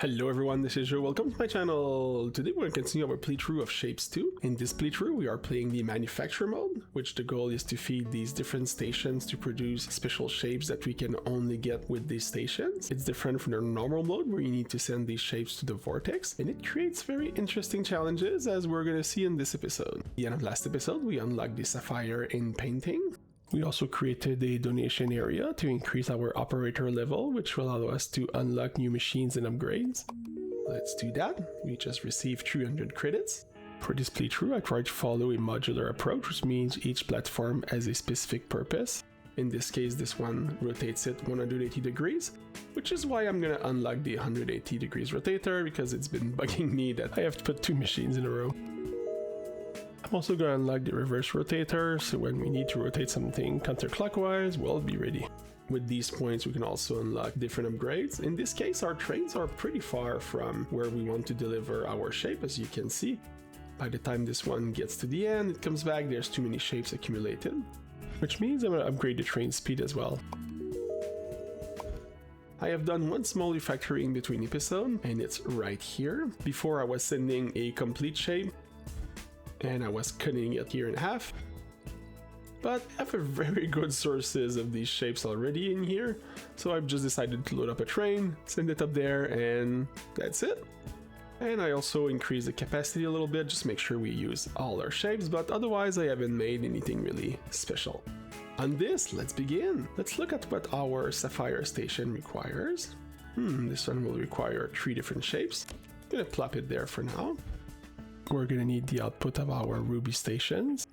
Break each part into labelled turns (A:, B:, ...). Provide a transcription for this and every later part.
A: Hello everyone, this is Joe. Welcome to my channel. Today we're going to continue our playthrough of Shapes 2. In this playthrough we are playing the manufacture mode, which the goal is to feed these different stations to produce special shapes that we can only get with these stations. It's different from the normal mode where you need to send these shapes to the vortex, and it creates very interesting challenges as we're going to see in this episode. At the end of last episode we unlocked the Sapphire in painting. We also created a donation area to increase our operator level, which will allow us to unlock new machines and upgrades. Let's do that. We just received 300 credits. For this playthrough, I tried to follow a modular approach, which means each platform has a specific purpose. In this case, this one rotates it 180 degrees, which is why I'm gonna unlock the 180 degrees rotator, because it's been bugging me that I have to put two machines in a row. I'm also going to unlock the reverse rotator, so when we need to rotate something counterclockwise, we'll be ready. With these points we can also unlock different upgrades. In this case our trains are pretty far from where we want to deliver our shape, as you can see. By the time this one gets to the end, it comes back, there's too many shapes accumulated. Which means I'm going to upgrade the train speed as well. I have done one small refactoring between episodes, and it's right here. Before I was sending a complete shape, and I was cutting it here in half, but I have a very good sources of these shapes already in here, so I've just decided to load up a train, send it up there, and that's it. And I also increased the capacity a little bit, just make sure we use all our shapes, but otherwise I haven't made anything really special. On this, let's begin. Let's look at what our Sapphire Station requires. This one will require 3 different shapes. I'm gonna plop it there for now. We're going to need the output of our Ruby stations,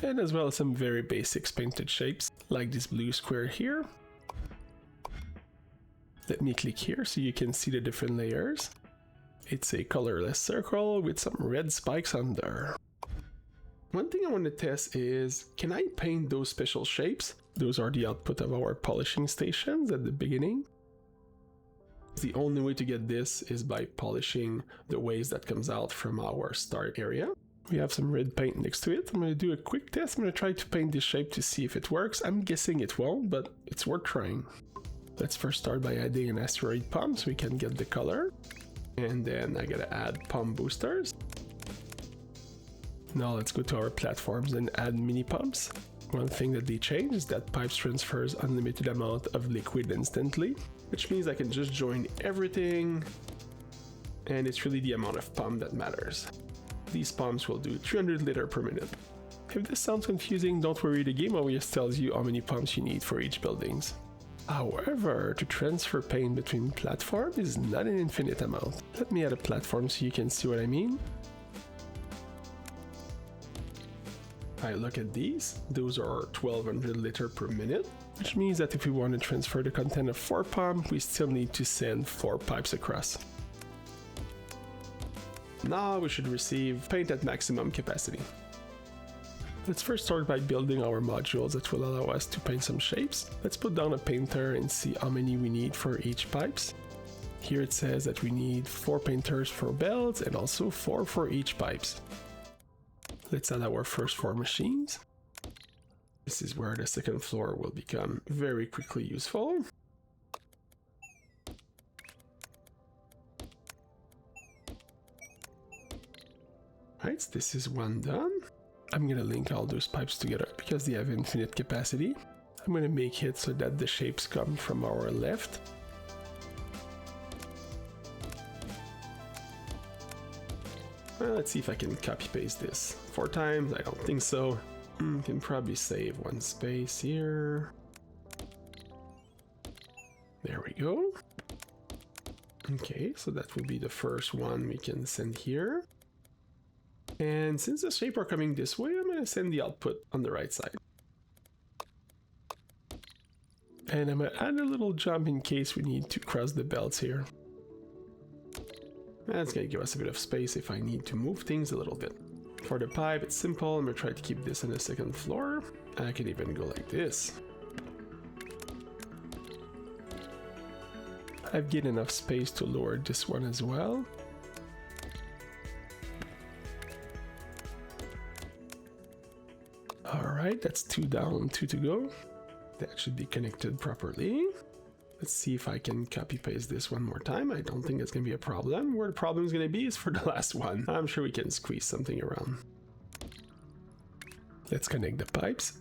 A: and as well as some very basic painted shapes, like this blue square here. Let me click here so you can see the different layers. It's a colorless circle with some red spikes under. One thing I want to test is, can I paint those special shapes? Those are the output of our polishing stations at the beginning. The only way to get this is by polishing the waste that comes out from our start area. We have some red paint next to it. I'm going to do a quick test. I'm going to try to paint this shape to see if it works. I'm guessing it won't, but it's worth trying. Let's first start by adding an asteroid pump so we can get the color. And then I gotta add pump boosters. Now let's go to our platforms and add mini pumps. One thing that they changed is that pipes transfers unlimited amount of liquid instantly, which means I can just join everything, and it's really the amount of pump that matters. These pumps will do 300 liters per minute. If this sounds confusing, don't worry, the game always tells you how many pumps you need for each buildings. However, to transfer paint between platforms is not an infinite amount. Let me add a platform so you can see what I mean. I look at these, those are 1200 liters per minute, which means that if we want to transfer the content of 4 pumps, we still need to send 4 pipes across. Now we should receive paint at maximum capacity. Let's first start by building our modules that will allow us to paint some shapes. Let's put down a painter and see how many we need for each pipes. Here it says that we need 4 painters for belts and also 4 for each pipes. Let's add our first 4 machines. This is where the second floor will become very quickly useful. Right, this is one done. I'm gonna link all those pipes together because they have infinite capacity. I'm gonna make it so that the shapes come from our left. Well, let's see if I can copy paste this 4 times. I don't think so. Can probably save 1 space here. There we go. Okay, so that will be the first one we can send here. And since the shapes are coming this way, I'm going to send the output on the right side. And I'm going to add a little jump in case we need to cross the belts here. That's going to give us a bit of space if I need to move things a little bit. For the pipe, it's simple. I'm going to try to keep this on the second floor. I can even go like this. I've gained enough space to lower this one as well. Alright, that's 2 down, 2 to go. That should be connected properly. Let's see if I can copy paste this one more time. I don't think that's going to be a problem. Where the problem is going to be is for the last one. I'm sure we can squeeze something around. Let's connect the pipes.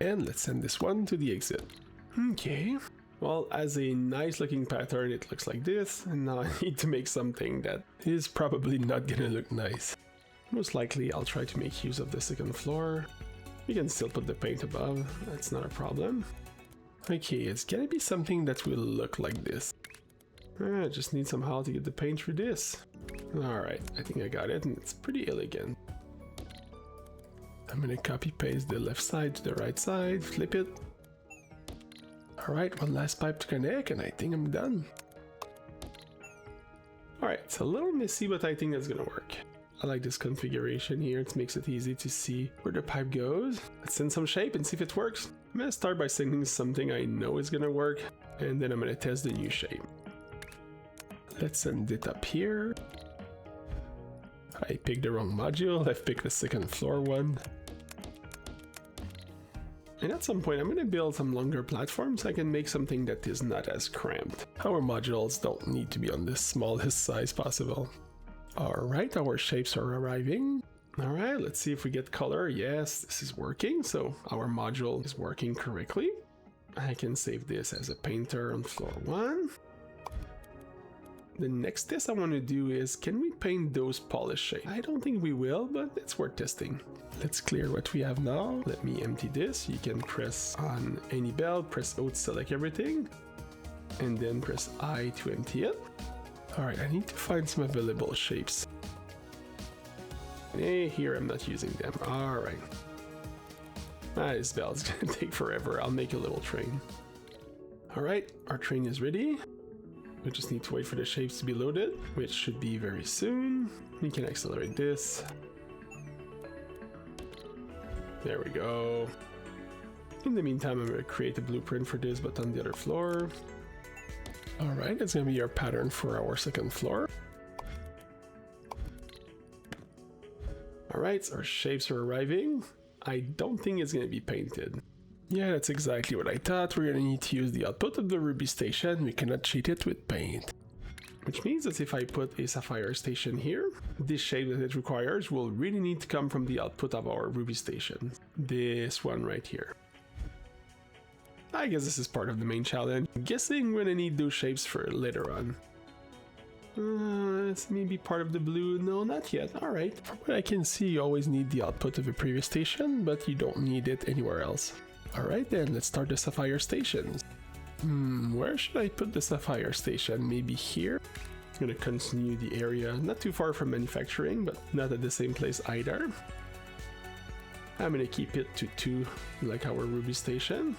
A: And let's send this one to the exit. Okay. Well, as a nice looking pattern, it looks like this. And now I need to make something that is probably not going to look nice. Most likely, I'll try to make use of the second floor. We can still put the paint above, that's not a problem. Okay, it's gonna be something that will look like this. I just need somehow to get the paint through this. Alright, I think I got it, and it's pretty elegant. I'm gonna copy paste the left side to the right side, flip it. Alright, one last pipe to connect, and I think I'm done. Alright, it's a little messy, but I think that's gonna work. I like this configuration here, it makes it easy to see where the pipe goes. Let's send some shape and see if it works. I'm gonna start by sending something I know is gonna work, and then I'm gonna test the new shape. Let's send it up here. I picked the wrong module, I've picked the second floor one. And at some point I'm gonna build some longer platforms so I can make something that is not as cramped. Our modules don't need to be on the smallest size possible. Alright, our shapes are arriving. Alright, let's see if we get color. Yes, this is working, so our module is working correctly. I can save this as a painter on floor 1. The next test I want to do is, can we paint those polished shapes? I don't think we will, but it's worth testing. Let's clear what we have now. Let me empty this. You can press on any belt, press O to select everything, and then press I to empty it. Alright, I need to find some available shapes. Hey, here I'm not using them. Alright. This belt's gonna take forever. I'll make a little train. Alright, our train is ready. We just need to wait for the shapes to be loaded, which should be very soon. We can accelerate this. There we go. In the meantime, I'm gonna create a blueprint for this, but on the other floor. Alright, that's gonna be our pattern for our second floor. Alright, so our shapes are arriving. I don't think it's gonna be painted. Yeah, that's exactly what I thought. We're gonna need to use the output of the Ruby station. We cannot cheat it with paint. Which means that if I put a Sapphire Station here, this shape that it requires will really need to come from the output of our Ruby station. This one right here. I guess this is part of the main challenge. I'm guessing we're gonna need those shapes for later on. It's maybe part of the blue. No, not yet. Alright. From what I can see, you always need the output of a previous station, but you don't need it anywhere else. Alright then, let's start the Sapphire stations. Where should I put the Sapphire station? Maybe here? I'm gonna continue the area, not too far from manufacturing, but not at the same place either. I'm gonna keep it to 2, like our Ruby station.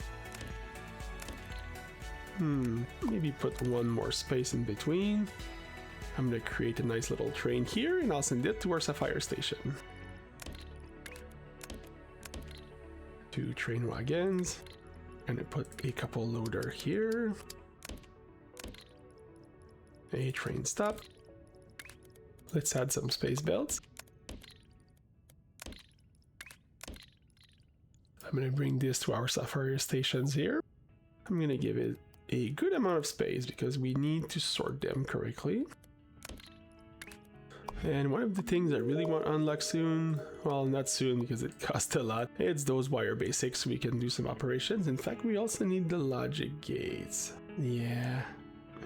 A: Maybe put one more space in between. I'm gonna create a nice little train here, and I'll send it to our Sapphire station. 2 train wagons. I'm gonna put a couple loader here. A train stop. Let's add some space belts. I'm gonna bring this to our Sapphire stations here. I'm gonna give it a good amount of space because we need to sort them correctly. And one of the things I really want to unlock soon, well, not soon because it costs a lot, it's those wire basics so we can do some operations. In fact, we also need the logic gates. Yeah,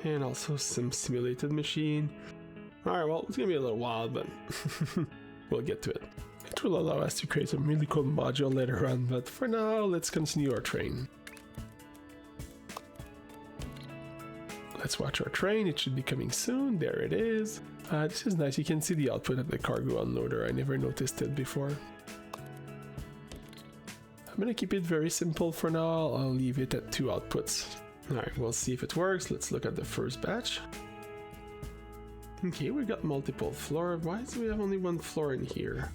A: and also some simulated machine. Alright, well, it's gonna be a little while, but we'll get to it. It will allow us to create some really cool module later on, but for now, let's continue our train. Let's watch our train, it should be coming soon. There it is. This is nice, you can see the output of the cargo unloader. I never noticed it before. I'm gonna keep it very simple for now. I'll leave it at 2 outputs. Alright, we'll see if it works. Let's look at the first batch. Okay, we got multiple floor. Why do we have only 1 floor in here?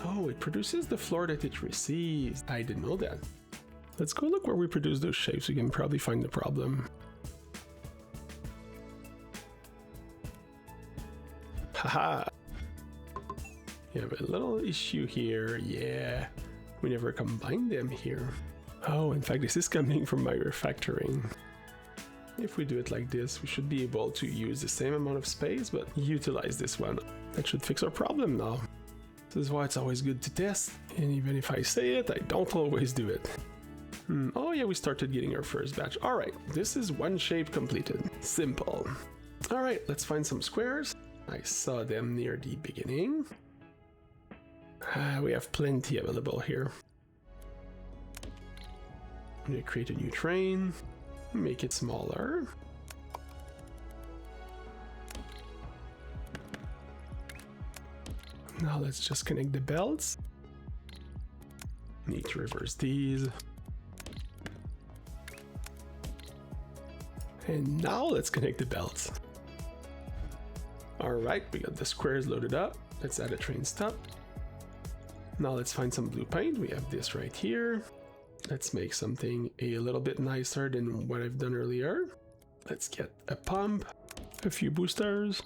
A: Oh, it produces the floor that it receives. I didn't know that. Let's go look where we produce those shapes. We can probably find the problem. Haha! You have a little issue here. Yeah, we never combined them here. Oh, in fact, this is coming from my refactoring. If we do it like this, we should be able to use the same amount of space, but utilize this one. That should fix our problem now. This is why it's always good to test, and even if I say it, I don't always do it. Oh yeah, we started getting our first batch. Alright, this is one shape completed. Simple. Alright, let's find some squares. I saw them near the beginning. We have plenty available here. I'm gonna create a new train, make it smaller. Now let's just connect the belts. Need to reverse these. And now let's connect the belts. Alright, we got the squares loaded up. Let's add a train stop. Now let's find some blue paint. We have this right here. Let's make something a little bit nicer than what I've done earlier. Let's get a pump, a few boosters,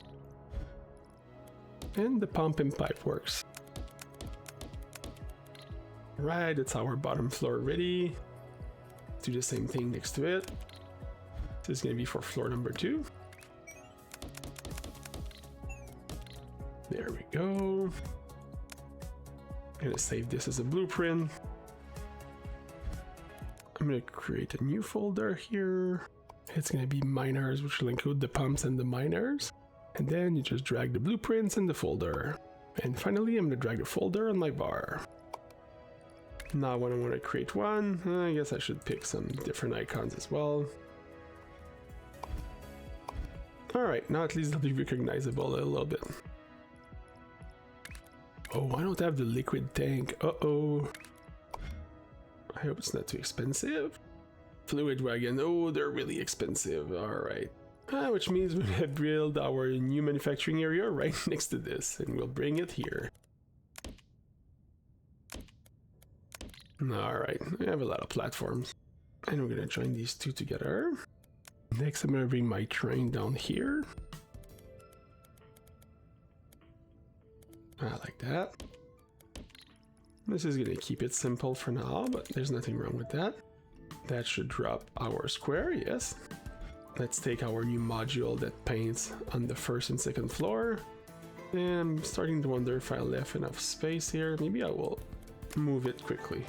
A: and the pump and pipe works. Right, it's our bottom floor ready. Do the same thing next to it. This is going to be for floor number 2. There we go. I'm going to save this as a blueprint. I'm going to create a new folder here. It's going to be miners, which will include the pumps and the miners. And then you just drag the blueprints in the folder. And finally, I'm going to drag the folder on my bar. Now when I want to create one, I guess I should pick some different icons as well. Alright, now at least they'll be recognizable a little bit. Oh, I don't have the liquid tank. Uh-oh. I hope it's not too expensive. Fluid wagon. Oh, they're really expensive. Alright. Which means we have built our new manufacturing area right next to this, and we'll bring it here. Alright, we have a lot of platforms. And we're gonna join these two together. Next, I'm gonna bring my train down here. Like that. This is gonna keep it simple for now, but there's nothing wrong with that. That should drop our square, yes. Let's take our new module that paints on the first and second floor. And I'm starting to wonder if I left enough space here. Maybe I will move it quickly.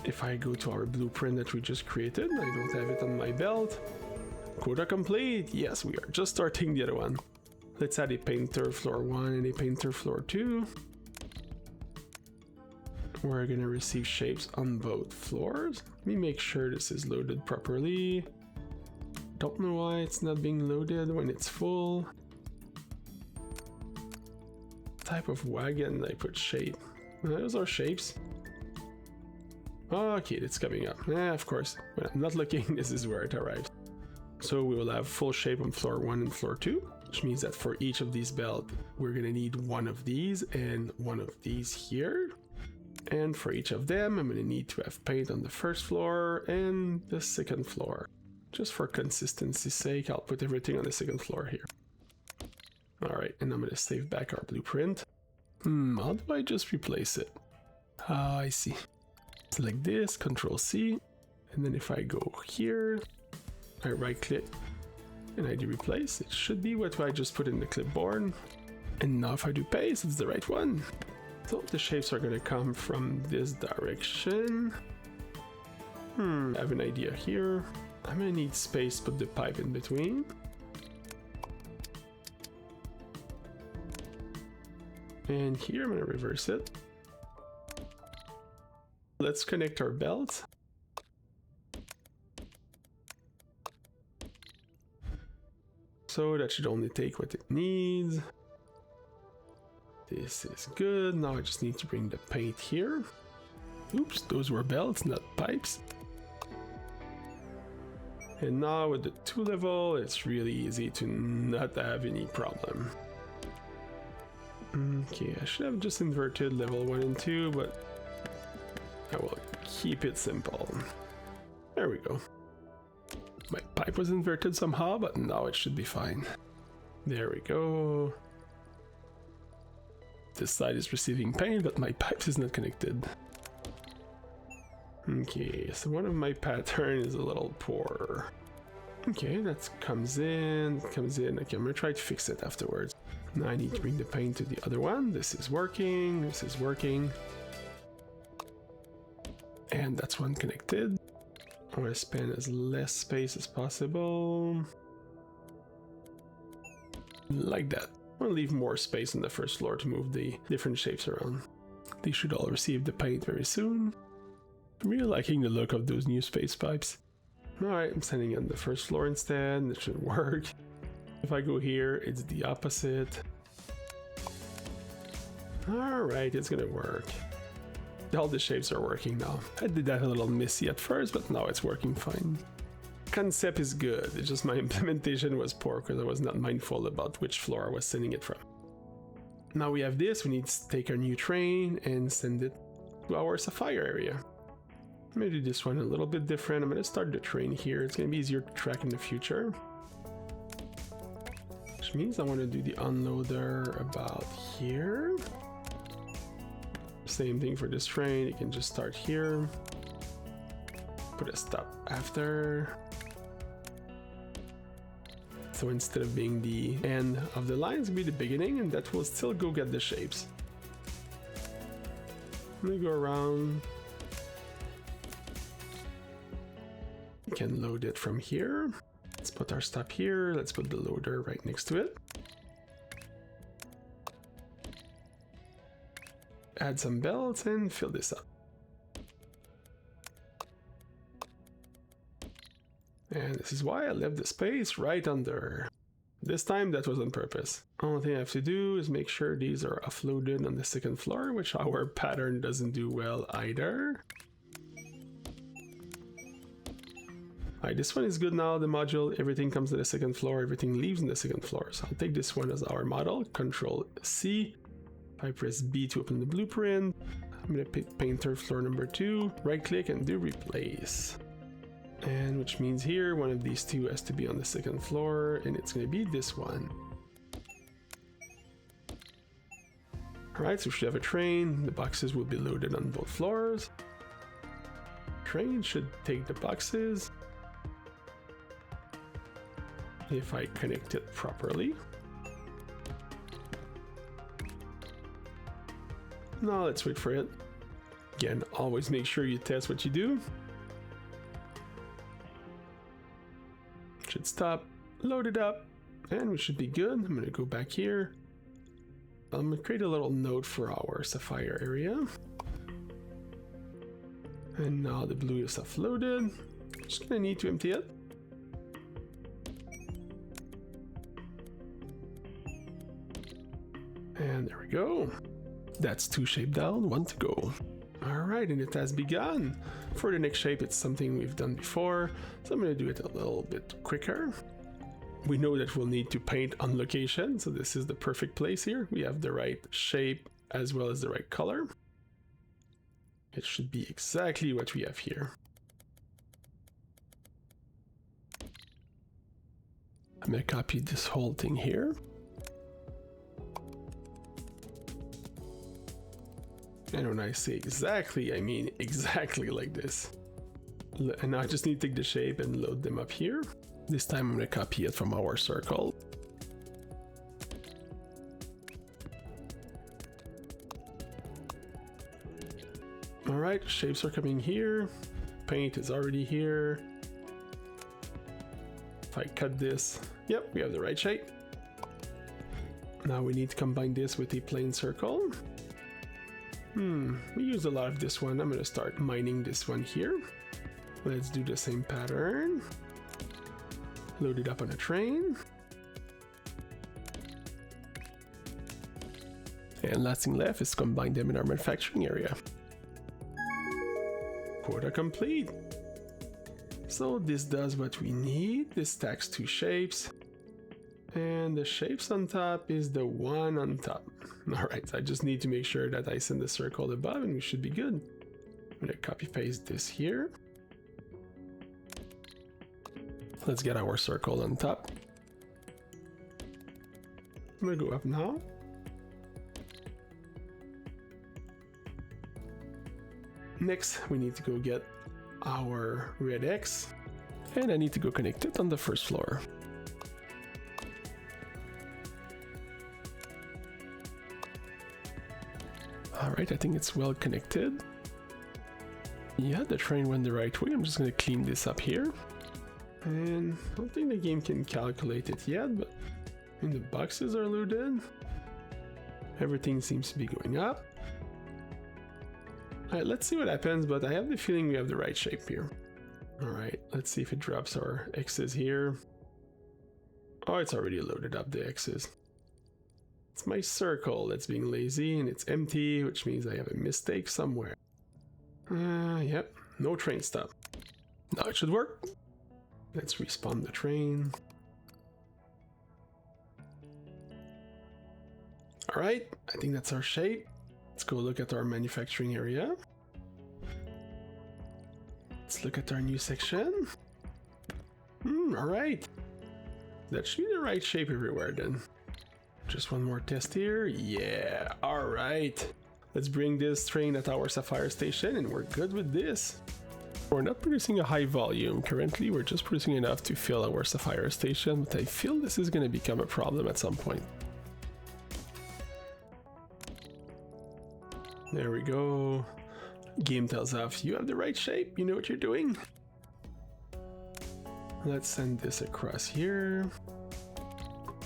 A: If I go to our blueprint that we just created, I don't have it on my belt. Quota complete! Yes, we are just starting the other one. Let's add a painter floor 1 and a painter floor 2. We're gonna receive shapes on both floors. Let me make sure this is loaded properly. Don't know why it's not being loaded when it's full. Type of wagon I put shape. Those are shapes. Okay, it's coming up. Of course, when I'm not looking, this is where it arrives. So we will have full shape on floor 1 and floor 2, which means that for each of these belts, we're gonna need one of these and one of these here. And for each of them, I'm gonna need to have paint on the first floor and the second floor. Just for consistency's sake, I'll put everything on the second floor here. Alright, and I'm gonna save back our blueprint. How do I just replace it? I see. Select this, Control C, and then if I go here, I right click and I do replace. It should be what I just put in the clipboard. And now if I do paste, it's the right one. So the shapes are gonna come from this direction. I have an idea here. I'm gonna need space to put the pipe in between. And here I'm gonna reverse it. Let's connect our belts. So that should only take what it needs. This is good. Now I just need to bring the paint here. Oops, those were belts, not pipes. And now with the 2 level, it's really easy to not have any problem. Okay, I should have just inverted level 1 and 2, but I will keep it simple. There we go. My pipe was inverted somehow, but now it should be fine. There we go. This side is receiving paint, but my pipes is not connected. Okay, so one of my pattern is a little poor. Okay, that comes in. Okay, I'm gonna try to fix it afterwards. Now I need to bring the paint to the other one. This is working, this is working. And that's one connected. I want to spend as less space as possible. Like that. I want to leave more space on the first floor to move the different shapes around. They should all receive the paint very soon. I'm really liking the look of those new space pipes. Alright, I'm sending on the first floor instead. It should work. If I go here, it's the opposite. Alright, it's gonna work. All the shapes are working now. I did that a little messy at first, but now it's working fine. Concept is good, it's just my implementation was poor because I was not mindful about which floor I was sending it from. Now we have this, we need to take our new train and send it to our Sapphire area. I'm gonna do this one a little bit different. I'm gonna start the train here. It's gonna be easier to track in the future. Which means I want to do the unloader about here. Same thing for this train, you can just start here. Put a stop after. So instead of being the end of the line, it's gonna be the beginning, and that will still go get the shapes. I'm gonna go around. We can load it from here. Let's put our stop here. Let's put the loader right next to it. Add some belts and fill this up. And this is why I left the space right under. This time that was on purpose. Only thing I have to do is make sure these are offloaded on the second floor, which our pattern doesn't do well either. Alright, this one is good now, the module, everything comes to the second floor, everything leaves on the second floor. So I'll take this one as our model, Control C. If I press B to open the blueprint, I'm gonna pick painter floor number 2, right click and do replace. And which means here, one of these two has to be on the second floor, and it's gonna be this one. Alright, so we should have a train, the boxes will be loaded on both floors. Train should take the boxes. If I connect it properly. Now let's wait for it. Again, always make sure you test what you do. Should stop, load it up, and we should be good. I'm gonna go back here. I'm gonna create a little node for our Sapphire area. And now the blue is offloaded. Just gonna need to empty it. And there we go. That's 2 shape down, 1 to go. Alright, and it has begun. For the next shape, it's something we've done before, so I'm going to do it a little bit quicker. We know that we'll need to paint on location, so this is the perfect place here. We have the right shape as well as the right color. It should be exactly what we have here. I'm going to copy this whole thing here. And when I say exactly, I mean exactly like this. And now I just need to take the shape and load them up here. This time I'm going to copy it from our circle. Alright, shapes are coming here. Paint is already here. If I cut this, yep, we have the right shape. Now we need to combine this with a plain circle. We use a lot of this one. I'm going to start mining this one here. Let's do the same pattern. Load it up on a train. And last thing left is combine them in our manufacturing area. Quota complete. So this does what we need. This stacks 2 shapes. And the shapes on top is the one on top. Alright, I just need to make sure that I send the circle above and we should be good. I'm gonna copy paste this here. Let's get our circle on top. I'm gonna go up now. Next, we need to go get our red X, and I need to go connect it on the first floor. Alright, I think it's well connected. Yeah, the train went the right way. I'm just going to clean this up here. And I don't think the game can calculate it yet, but when the boxes are loaded, everything seems to be going up. Alright, let's see what happens, but I have the feeling we have the right shape here. Alright, let's see if it drops our X's here. Oh, it's already loaded up the X's. It's my circle that's being lazy, and it's empty, which means I have a mistake somewhere. Yep, no train stop. Now it should work. Let's respawn the train. Alright, I think that's our shape. Let's go look at our manufacturing area. Let's look at our new section. Alright. That should be the right shape everywhere then. Just one more test here. Yeah, alright. Let's bring this train at our Sapphire Station and we're good with this. We're not producing a high volume. Currently, we're just producing enough to fill our Sapphire Station, but I feel this is going to become a problem at some point. There we go. Game tells us you have the right shape, you know what you're doing. Let's send this across here.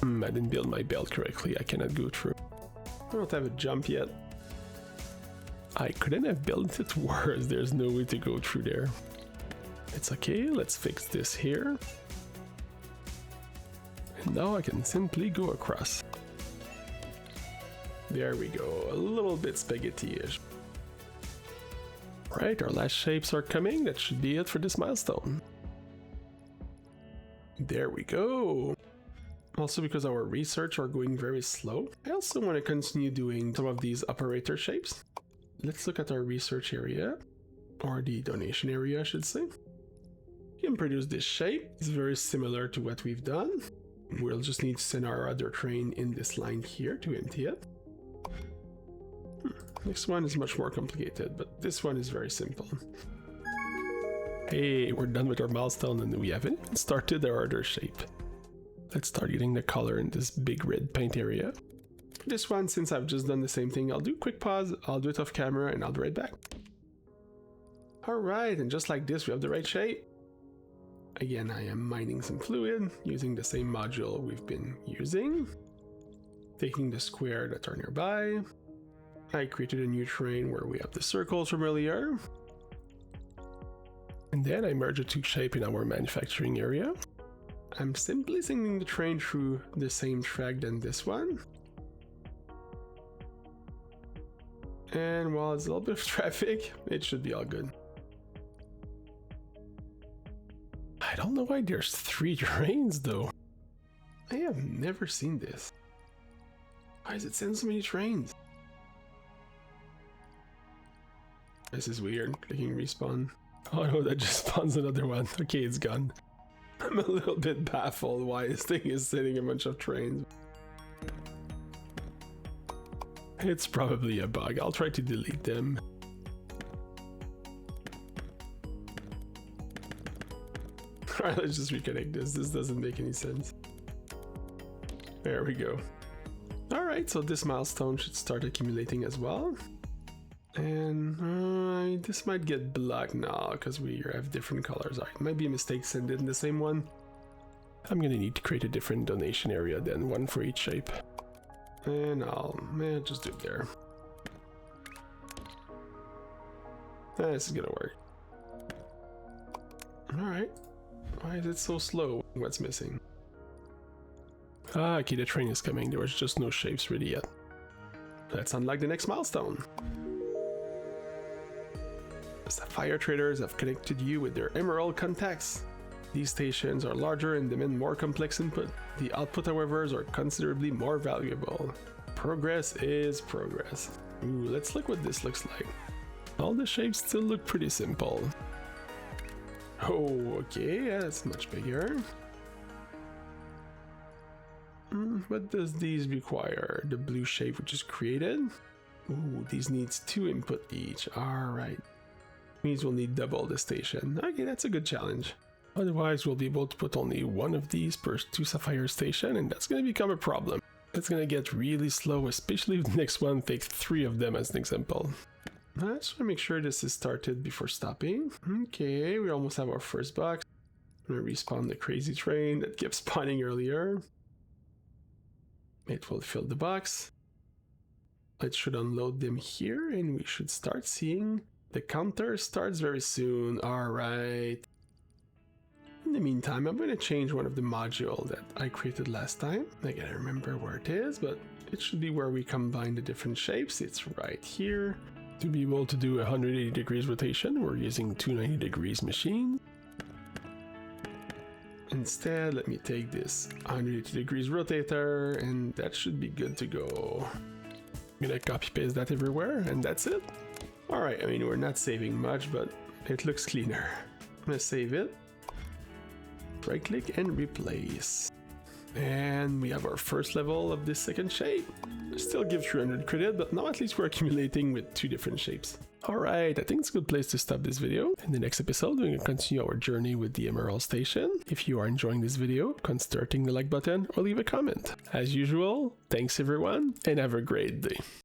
A: I didn't build my belt correctly, I cannot go through. I don't have a jump yet. I couldn't have built it worse, there's no way to go through there. It's okay, let's fix this here. And now I can simply go across. There we go, a little bit spaghetti-ish. Right, our last shapes are coming, that should be it for this milestone. There we go. Also, because our research are going very slow, I also want to continue doing some of these operator shapes. Let's look at our research area, or the donation area I should say. You can produce this shape, it's very similar to what we've done. We'll just need to send our other train in this line here to empty it. Next one is much more complicated, but this one is very simple. Hey, we're done with our milestone and we haven't even started our other shape. Let's start getting the color in this big red paint area. For this one, since I've just done the same thing, I'll do a quick pause, I'll do it off camera, and I'll be right back. Alright, and just like this, we have the right shape. Again, I am mining some fluid, using the same module we've been using. Taking the square that are nearby. I created a new train where we have the circles from earlier. And then I merged the two shapes in our manufacturing area. I'm simply sending the train through the same track than this one. And while it's a little bit of traffic, it should be all good. I don't know why there's 3 trains though. I have never seen this. Why does it send so many trains? This is weird, clicking respawn. Oh no, that just spawns another one. Okay, it's gone. I'm a little bit baffled why this thing is sending a bunch of trains. It's probably a bug, I'll try to delete them. Alright, let's just reconnect this doesn't make any sense. There we go. Alright, so this milestone should start accumulating as well. And this might get blocked now because we have different colors. It might be a mistake to send it in the same one. I'm gonna need to create a different donation area then, one for each shape. And I'll just do it there. This is gonna work. Alright. Why is it so slow? What's missing? Ah, okay, the train is coming. There was just no shapes ready yet. Let's unlock the next milestone. Sapphire traders have connected you with their emerald contacts. These stations are larger and demand more complex input. The output, however, are considerably more valuable. Progress is progress. Ooh, let's look what this looks like. All the shapes still look pretty simple. Oh, okay, yeah, that's much bigger. What does these require? The blue shape which is created? Ooh, these needs 2 input each. Alright. Means we'll need double the station. Okay, that's a good challenge. Otherwise, we'll be able to put only one of these per 2 Sapphire Station, and that's going to become a problem. It's going to get really slow, especially if the next one takes 3 of them as an example. I just want to make sure this is started before stopping. Okay, we almost have our first box. I'm going to respawn the crazy train that kept spawning earlier. It will fill the box. It should unload them here, and we should start seeing the counter starts very soon. Alright. In the meantime, I'm going to change one of the modules that I created last time. I gotta remember where it is, but it should be where we combine the different shapes. It's right here. To be able to do 180 degrees rotation, we're using 290 degrees machine. Instead, let me take this 180 degrees rotator, and that should be good to go. I'm gonna copy paste that everywhere, and that's it. Alright, I mean, we're not saving much, but it looks cleaner. I'm gonna save it. Right click and replace. And we have our first level of this second shape. Still give 300 credit, but now at least we're accumulating with 2 different shapes. Alright, I think it's a good place to stop this video. In the next episode, we're going to continue our journey with the Emerald Station. If you are enjoying this video, consider hitting the like button or leave a comment. As usual, thanks everyone, and have a great day.